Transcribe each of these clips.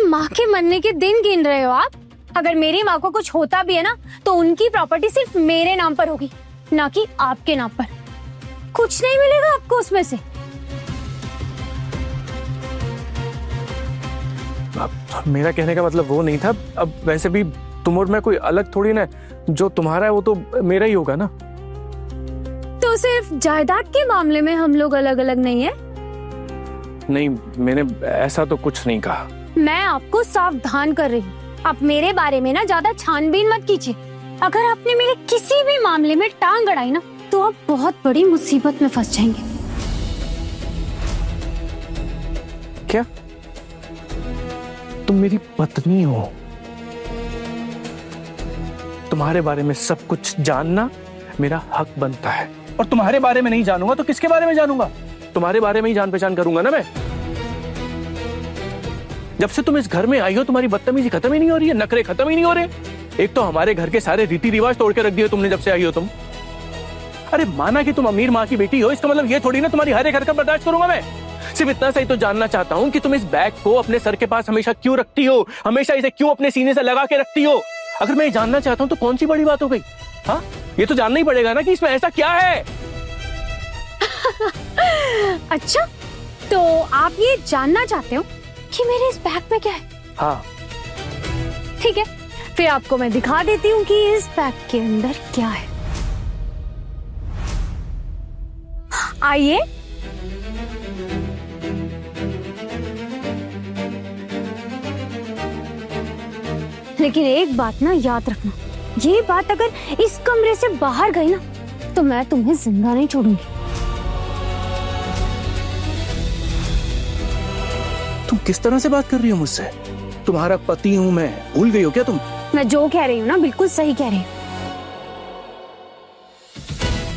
माँ के मरने के दिन गिन रहे हो आप? अगर मेरी माँ को कुछ होता भी है ना, तो उनकी प्रॉपर्टी सिर्फ मेरे नाम पर होगी, ना कि आपके नाम पर। कुछ नहीं मिलेगा आपको उसमें से। अब मेरा कहने का मतलब वो नहीं था। अब वैसे भी तुम और मैं कोई अलग थोड़ी ना, जो तुम्हारा है वो तो मेरा ही होगा ना। तो सिर्फ जायदाद के मामले में हम लोग अलग अलग नहीं है? नहीं, मैंने ऐसा तो कुछ नहीं कहा। मैं आपको सावधान कर रही हूँ, आप मेरे बारे में ना ज्यादा छानबीन मत कीजिए। अगर आपने मेरे किसी भी मामले में टांग अड़ाई ना, तो आप बहुत बड़ी मुसीबत में फंस जाएंगे। क्या? तुम मेरी पत्नी हो, तुम्हारे बारे में सब कुछ जानना मेरा हक बनता है। और तुम्हारे बारे में नहीं जानूंगा तो किसके बारे में जानूंगा? तुम्हारे बारे में ही जान पहचान करूंगा ना मैं। जब से तुम इस घर में आई हो, तुम्हारी बदतमीजी खत्म ही नहीं हो रही है, नखरे खत्म ही नहीं हो रहे। एक तो हमारे घर के सारे रीति रिवाज तोड़ के रख दिए तुमने जब से आई हो तुम। अरे माना कि तुम अमीर माँ की बेटी हो, इसका मतलब ये थोड़ी ना तुम्हारी हर एक हरकत बर्दाश्त करूंगा मैं। सिर्फ इतना सही तो जानना चाहता हूँ कि तुम इस बैग को अपने सर के पास हमेशा क्यों रखती हो, हमेशा इसे क्यों अपने सीने से लगा के रखती हो। अगर मैं ये जानना चाहता हूँ तो कौन सी बड़ी बात हो गई? हाँ, ये तो जानना ही पड़ेगा ना कि इसमें ऐसा क्या है। अच्छा, तो आप ये जानना चाहते हो कि मेरे इस बैग में क्या है? हाँ। ठीक है, फिर आपको मैं दिखा देती हूँ कि इस बैग के अंदर क्या है। आइए। लेकिन एक बात ना याद रखना, ये बात अगर इस कमरे से बाहर गई ना, तो मैं तुम्हें जिंदा नहीं छोड़ूंगी। तुम किस तरह से बात कर रही हो मुझसे? तुम्हारा पति हूं मैं, भूल गई हो क्या तुम? मैं जो कह रही हूँ ना, बिल्कुल सही कह रही हूँ।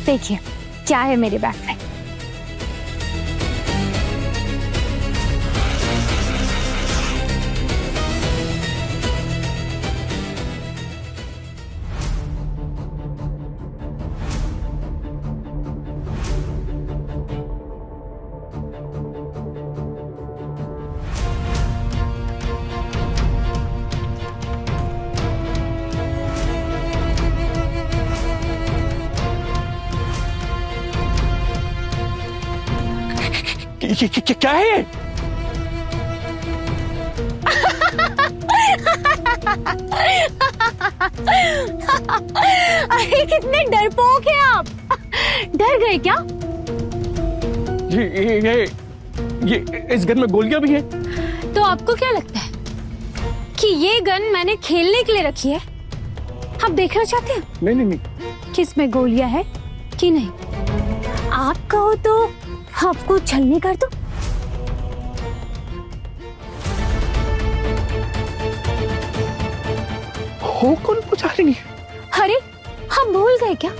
देखिए क्या है मेरे बैग में। क्या है? अरे कितने डरपोक हैं आप। डर गए क्या? ये इस गन में गोलियां भी हैं। तो आपको क्या लगता है कि ये गन मैंने खेलने के लिए रखी है? आप देखना चाहते हैं? नहीं। किस में गोलियां है कि नहीं? आप कहो तो आपको छलनी कर दो। हो कौन पुजारी? अरे हम भूल गए क्या?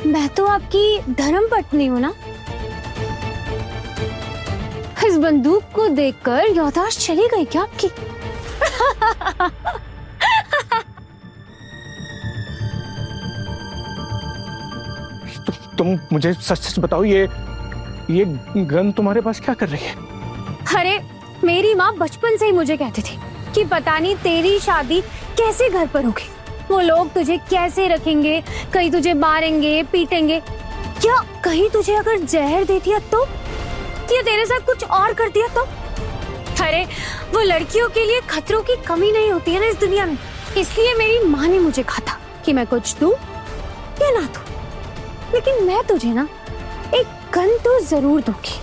मैं तो आपकी धर्म पत्नी हूँ ना। इस बंदूक को देखकर याददाश्त चली गई क्या आपकी? तुम मुझे सच सच बताओ, ये गन तुम्हारे पास क्या कर रही है? अरे मेरी माँ बचपन से ही मुझे कहती थी कि पता नहीं तेरी शादी कैसे घर पर होगी, वो लोग तुझे कैसे रखेंगे, कहीं तुझे मारेंगे पीटेंगे, क्या कहीं तुझे अगर जहर दे दिया तो, या तेरे साथ कुछ और कर दिया तो। अरे वो लड़कियों के लिए खतरों की कमी नहीं होती है ना इस दुनिया में। इसलिए मेरी माँ ने मुझे कहा था कि मैं कुछ दूं या ना दूं, लेकिन मैं तुझे ना एक गन तो जरूर दूंगी।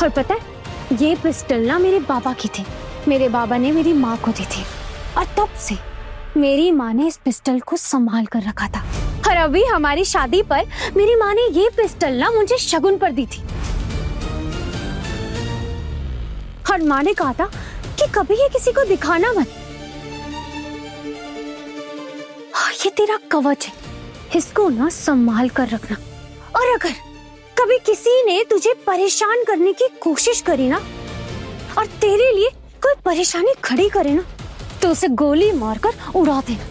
और पता है, ये पिस्टल ना मेरे बाबा की थी, मेरे बाबा ने मेरी माँ को दी थी, और तब से मेरी माँ ने इस पिस्टल को संभाल कर रखा था। और अभी हमारी शादी पर मेरी माँ ने ये पिस्टल ना मुझे शगुन पर दी थी, और माँ ने कहा था कि कभी ये किसी को दिखाना मत। ये तेरा कवच है, इसको ना संभाल कर रखना, और अगर कभी किसी ने तुझे परेशान करने की कोशिश करी ना, और तेरे लिए कोई परेशानी खड़ी करे ना, तो उसे गोली मारकर उड़ा देना।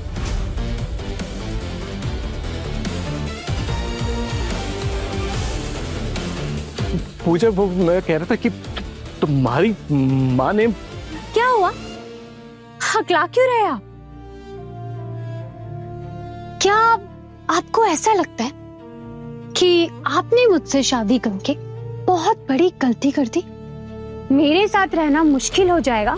पूजा, वो मैं कह रहा था कि तुम्हारी माँ ने क्या हुआ? हकला क्यों रहे आप? क्या आपको ऐसा लगता है कि आपने मुझसे शादी करके बहुत बड़ी गलती कर दी? मेरे साथ रहना मुश्किल हो जाएगा।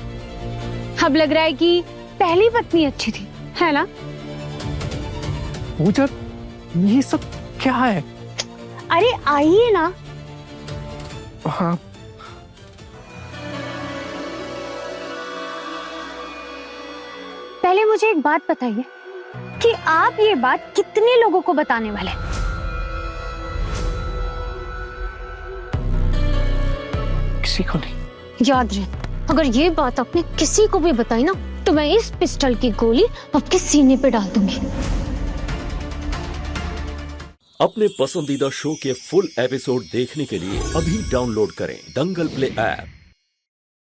अब लग रहा है कि पहली पत्नी अच्छी थी, है ना? पूजा, ये सब क्या है? अरे आइए ना। हाँ, पहले मुझे एक बात बताइए कि आप ये बात कितने लोगों को बताने वाले हैं? किसी को नहीं। याद रहे, अगर ये बात आपने किसी को भी बताई ना तो मैं इस पिस्टल की गोली आपके सीने पे डाल दूंगी। अपने पसंदीदा शो के फुल एपिसोड देखने के लिए अभी डाउनलोड करें दंगल प्ले ऐप।